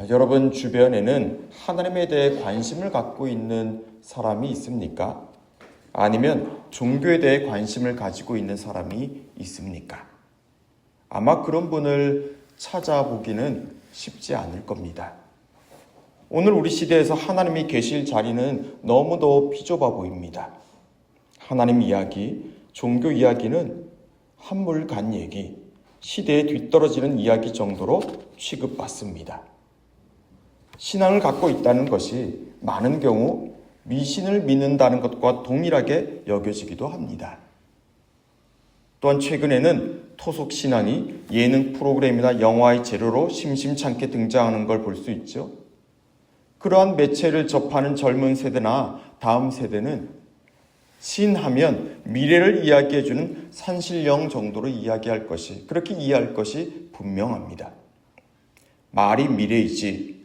여러분 주변에는 하나님에 대해 관심을 갖고 있는 사람이 있습니까? 아니면 종교에 대해 관심을 가지고 있는 사람이 있습니까? 아마 그런 분을 찾아보기는 쉽지 않을 겁니다. 오늘 우리 시대에서 하나님이 계실 자리는 너무도 비좁아 보입니다. 하나님 이야기, 종교 이야기는 한물 간 얘기, 시대에 뒤떨어지는 이야기 정도로 취급받습니다. 신앙을 갖고 있다는 것이 많은 경우 미신을 믿는다는 것과 동일하게 여겨지기도 합니다. 또한 최근에는 토속 신앙이 예능 프로그램이나 영화의 재료로 심심찮게 등장하는 걸 볼 수 있죠. 그러한 매체를 접하는 젊은 세대나 다음 세대는 신하면 미래를 이야기해주는 산신령 정도로 그렇게 이해할 것이 분명합니다. 말이 미래이지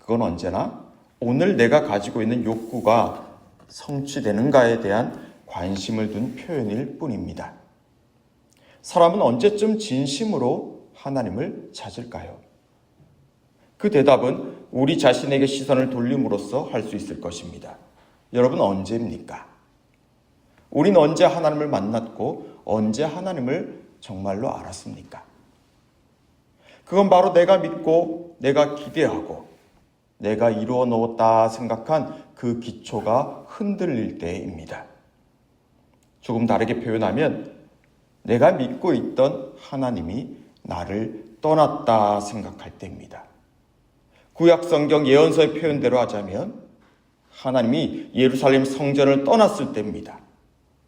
그건 언제나 오늘 내가 가지고 있는 욕구가 성취되는가에 대한 관심을 둔 표현일 뿐입니다. 사람은 언제쯤 진심으로 하나님을 찾을까요? 그 대답은 우리 자신에게 시선을 돌림으로써 할 수 있을 것입니다. 여러분 언제입니까? 우리는 언제 하나님을 만났고 언제 하나님을 정말로 알았습니까? 그건 바로 내가 믿고 내가 기대하고 내가 이루어 놓았다 생각한 그 기초가 흔들릴 때입니다. 조금 다르게 표현하면 내가 믿고 있던 하나님이 나를 떠났다 생각할 때입니다. 구약 성경 예언서의 표현대로 하자면 하나님이 예루살렘 성전을 떠났을 때입니다.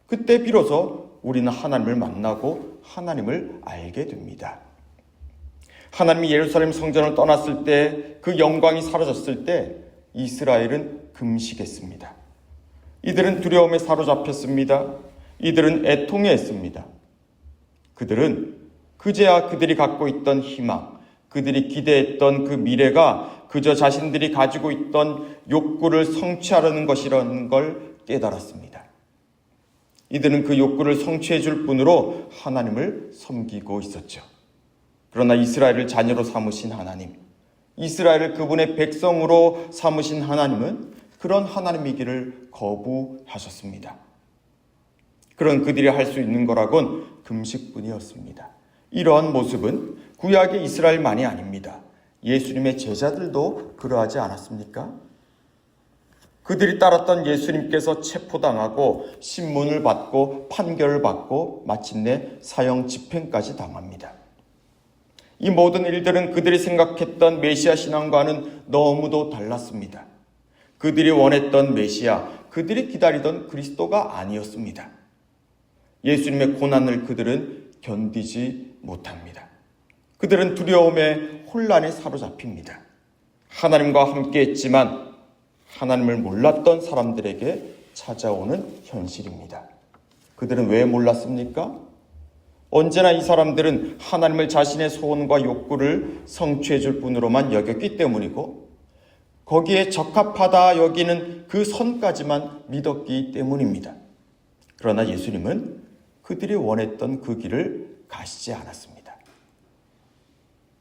그때 비로소 우리는 하나님을 만나고 하나님을 알게 됩니다. 하나님이 예루살렘 성전을 떠났을 때 그 영광이 사라졌을 때 이스라엘은 금식했습니다. 이들은 두려움에 사로잡혔습니다. 이들은 애통해했습니다. 그들은 그제야 그들이 갖고 있던 희망, 그들이 기대했던 그 미래가 그저 자신들이 가지고 있던 욕구를 성취하려는 것이라는 걸 깨달았습니다. 이들은 그 욕구를 성취해 줄 뿐으로 하나님을 섬기고 있었죠. 그러나 이스라엘을 자녀로 삼으신 하나님, 이스라엘을 그분의 백성으로 삼으신 하나님은 그런 하나님이기를 거부하셨습니다. 그런 그들이 할 수 있는 거라곤 금식뿐이었습니다. 이러한 모습은 구약의 이스라엘만이 아닙니다. 예수님의 제자들도 그러하지 않았습니까? 그들이 따랐던 예수님께서 체포당하고 신문을 받고 판결을 받고 마침내 사형 집행까지 당합니다. 이 모든 일들은 그들이 생각했던 메시아 신앙과는 너무도 달랐습니다. 그들이 원했던 메시아, 그들이 기다리던 그리스도가 아니었습니다. 예수님의 고난을 그들은 견디지 못합니다. 그들은 두려움에 혼란에 사로잡힙니다. 하나님과 함께 했지만 하나님을 몰랐던 사람들에게 찾아오는 현실입니다. 그들은 왜 몰랐습니까? 언제나 이 사람들은 하나님을 자신의 소원과 욕구를 성취해 줄 뿐으로만 여겼기 때문이고 거기에 적합하다 여기는 그 선까지만 믿었기 때문입니다. 그러나 예수님은 그들이 원했던 그 길을 가시지 않았습니다.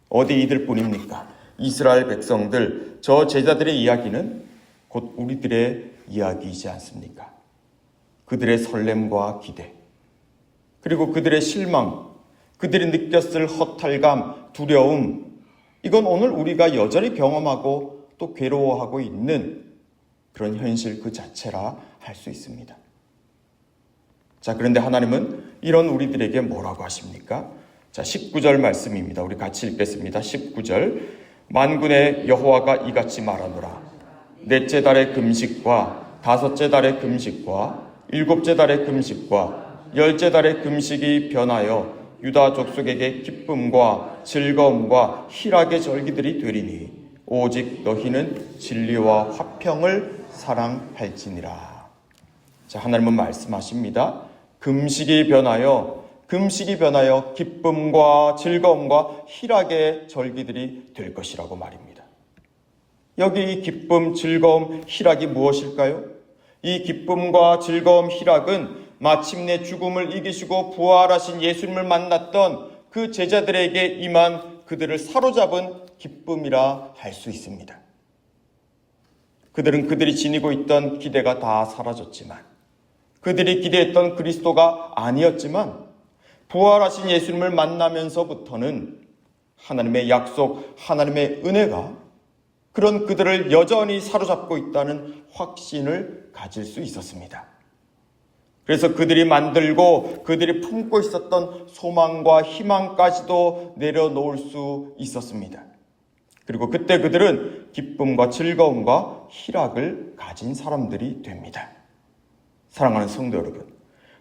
어디 이들뿐입니까? 이스라엘 백성들, 저 제자들의 이야기는 곧 우리들의 이야기이지 않습니까? 그들의 설렘과 기대, 그리고 그들의 실망, 그들이 느꼈을 허탈감, 두려움, 이건 오늘 우리가 여전히 경험하고 또 괴로워하고 있는 그런 현실 그 자체라 할 수 있습니다. 자, 그런데 하나님은 이런 우리들에게 뭐라고 하십니까? 자, 19절 말씀입니다. 우리 같이 읽겠습니다. 19절. 만군의 여호와가 이같이 말하노라. 넷째 달의 금식과 다섯째 달의 금식과 일곱째 달의 금식과 열째 달의 금식이 변하여 유다 족속에게 기쁨과 즐거움과 희락의 절기들이 되리니 오직 너희는 진리와 화평을 사랑할지니라. 자, 하나님은 말씀하십니다. 금식이 변하여 기쁨과 즐거움과 희락의 절기들이 될 것이라고 말입니다. 여기 이 기쁨, 즐거움, 희락이 무엇일까요? 이 기쁨과 즐거움, 희락은 마침내 죽음을 이기시고 부활하신 예수님을 만났던 그 제자들에게 임한 그들을 사로잡은 기쁨이라 할 수 있습니다. 그들은 그들이 지니고 있던 기대가 다 사라졌지만, 그들이 기대했던 그리스도가 아니었지만, 부활하신 예수님을 만나면서부터는 하나님의 약속, 하나님의 은혜가 그런 그들을 여전히 사로잡고 있다는 확신을 가질 수 있었습니다. 그래서 그들이 만들고 그들이 품고 있었던 소망과 희망까지도 내려놓을 수 있었습니다. 그리고 그때 그들은 기쁨과 즐거움과 희락을 가진 사람들이 됩니다. 사랑하는 성도 여러분,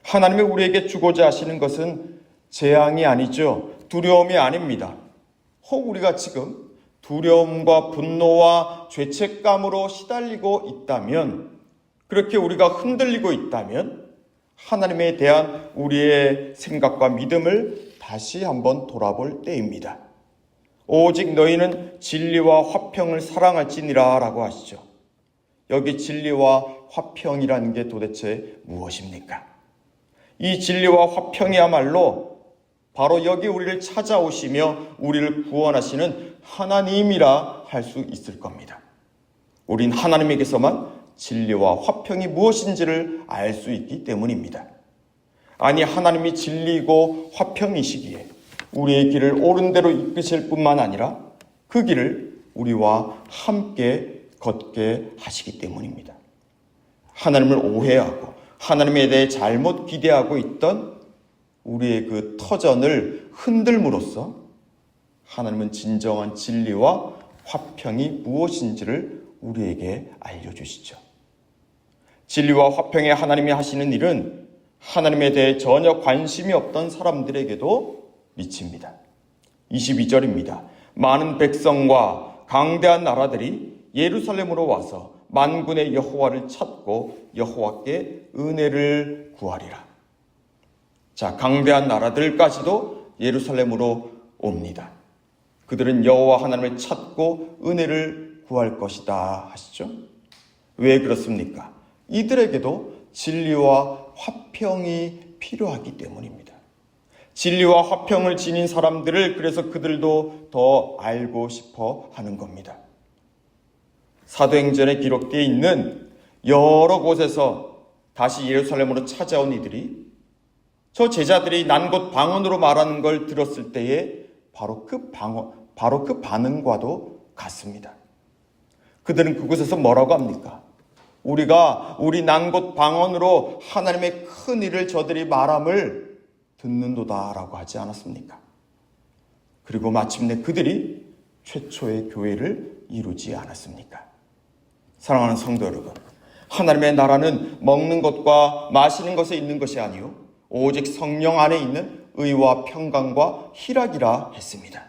하나님이 우리에게 주고자 하시는 것은 재앙이 아니죠. 두려움이 아닙니다. 혹 우리가 지금 두려움과 분노와 죄책감으로 시달리고 있다면, 그렇게 우리가 흔들리고 있다면 하나님에 대한 우리의 생각과 믿음을 다시 한번 돌아볼 때입니다. 오직 너희는 진리와 화평을 사랑할지니라 라고 하시죠. 여기 진리와 화평이라는 게 도대체 무엇입니까? 이 진리와 화평이야말로 바로 여기 우리를 찾아오시며 우리를 구원하시는 하나님이라 할 수 있을 겁니다. 우린 하나님에게서만 진리와 화평이 무엇인지를 알 수 있기 때문입니다. 아니, 하나님이 진리이고 화평이시기에 우리의 길을 옳은 대로 이끄실 뿐만 아니라 그 길을 우리와 함께 걷게 하시기 때문입니다. 하나님을 오해하고 하나님에 대해 잘못 기대하고 있던 우리의 그 터전을 흔들므로써 하나님은 진정한 진리와 화평이 무엇인지를 우리에게 알려주시죠. 진리와 화평의 하나님이 하시는 일은 하나님에 대해 전혀 관심이 없던 사람들에게도 미칩니다. 22절입니다. 많은 백성과 강대한 나라들이 예루살렘으로 와서 만군의 여호와를 찾고 여호와께 은혜를 구하리라. 자, 강대한 나라들까지도 예루살렘으로 옵니다. 그들은 여호와 하나님을 찾고 은혜를 구할 것이다 하시죠. 왜 그렇습니까? 이들에게도 진리와 화평이 필요하기 때문입니다. 진리와 화평을 지닌 사람들을 그래서 그들도 더 알고 싶어 하는 겁니다. 사도행전에 기록되어 있는 여러 곳에서 다시 예루살렘으로 찾아온 이들이 저 제자들이 난 곳 방언으로 말하는 걸 들었을 때에 바로 그 반응과도 같습니다. 그들은 그곳에서 뭐라고 합니까? 우리 난 곳 방언으로 하나님의 큰 일을 저들이 말함을 듣는도다라고 하지 않았습니까? 그리고 마침내 그들이 최초의 교회를 이루지 않았습니까? 사랑하는 성도 여러분, 하나님의 나라는 먹는 것과 마시는 것에 있는 것이 아니요 오직 성령 안에 있는 의와 평강과 희락이라 했습니다.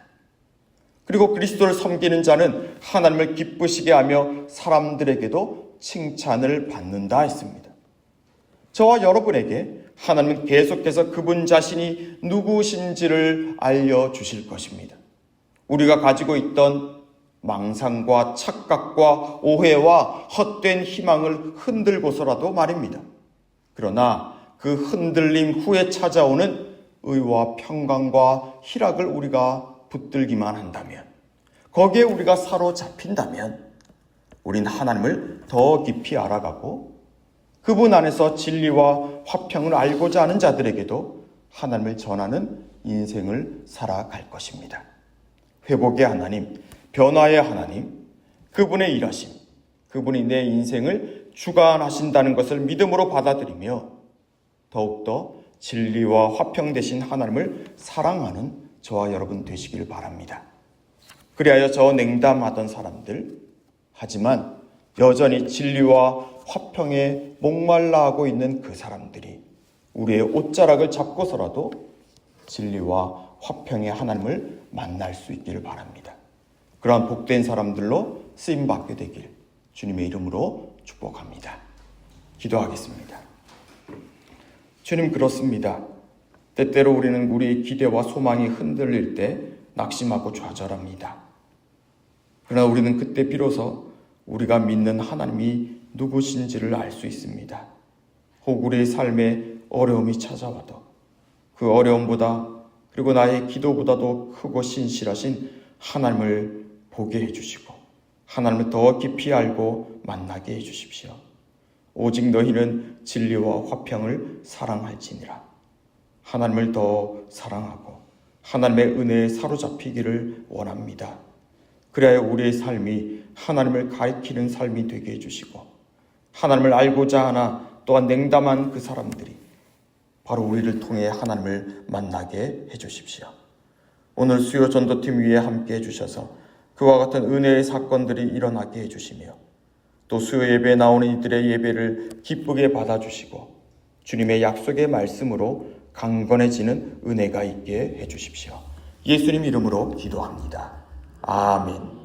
그리고 그리스도를 섬기는 자는 하나님을 기쁘시게 하며 사람들에게도 칭찬을 받는다 했습니다. 저와 여러분에게 하나님은 계속해서 그분 자신이 누구신지를 알려주실 것입니다. 우리가 가지고 있던 망상과 착각과 오해와 헛된 희망을 흔들고서라도 말입니다. 그러나 그 흔들림 후에 찾아오는 의와 평강과 희락을 우리가 붙들기만 한다면, 거기에 우리가 사로잡힌다면 우린 하나님을 더 깊이 알아가고 그분 안에서 진리와 화평을 알고자 하는 자들에게도 하나님을 전하는 인생을 살아갈 것입니다. 회복의 하나님, 변화의 하나님, 그분의 일하심, 그분이 내 인생을 주관하신다는 것을 믿음으로 받아들이며 더욱더 진리와 화평 되신 하나님을 사랑하는 저와 여러분 되시길 바랍니다. 그리하여 저 냉담하던 사람들, 하지만 여전히 진리와 화평에 목말라하고 있는 그 사람들이 우리의 옷자락을 잡고서라도 진리와 화평의 하나님을 만날 수 있기를 바랍니다. 그러한 복된 사람들로 쓰임받게 되길 주님의 이름으로 축복합니다. 기도하겠습니다. 주님, 그렇습니다. 때때로 우리는 우리의 기대와 소망이 흔들릴 때 낙심하고 좌절합니다. 그러나 우리는 그때 비로소 우리가 믿는 하나님이 누구신지를 알 수 있습니다. 혹 우리의 삶에 어려움이 찾아와도 그 어려움보다, 그리고 나의 기도보다도 크고 신실하신 하나님을 보게 해주시고 하나님을 더 깊이 알고 만나게 해주십시오. 오직 너희는 진리와 화평을 사랑할지니라. 하나님을 더 사랑하고 하나님의 은혜에 사로잡히기를 원합니다. 그래야 우리의 삶이 하나님을 가리키는 삶이 되게 해주시고 하나님을 알고자 하나 또한 냉담한 그 사람들이 바로 우리를 통해 하나님을 만나게 해주십시오. 오늘 수요 전도팀 위에 함께 해주셔서 그와 같은 은혜의 사건들이 일어나게 해주시며 또 수요 예배에 나오는 이들의 예배를 기쁘게 받아주시고 주님의 약속의 말씀으로 강건해지는 은혜가 있게 해주십시오. 예수님 이름으로 기도합니다. 아멘.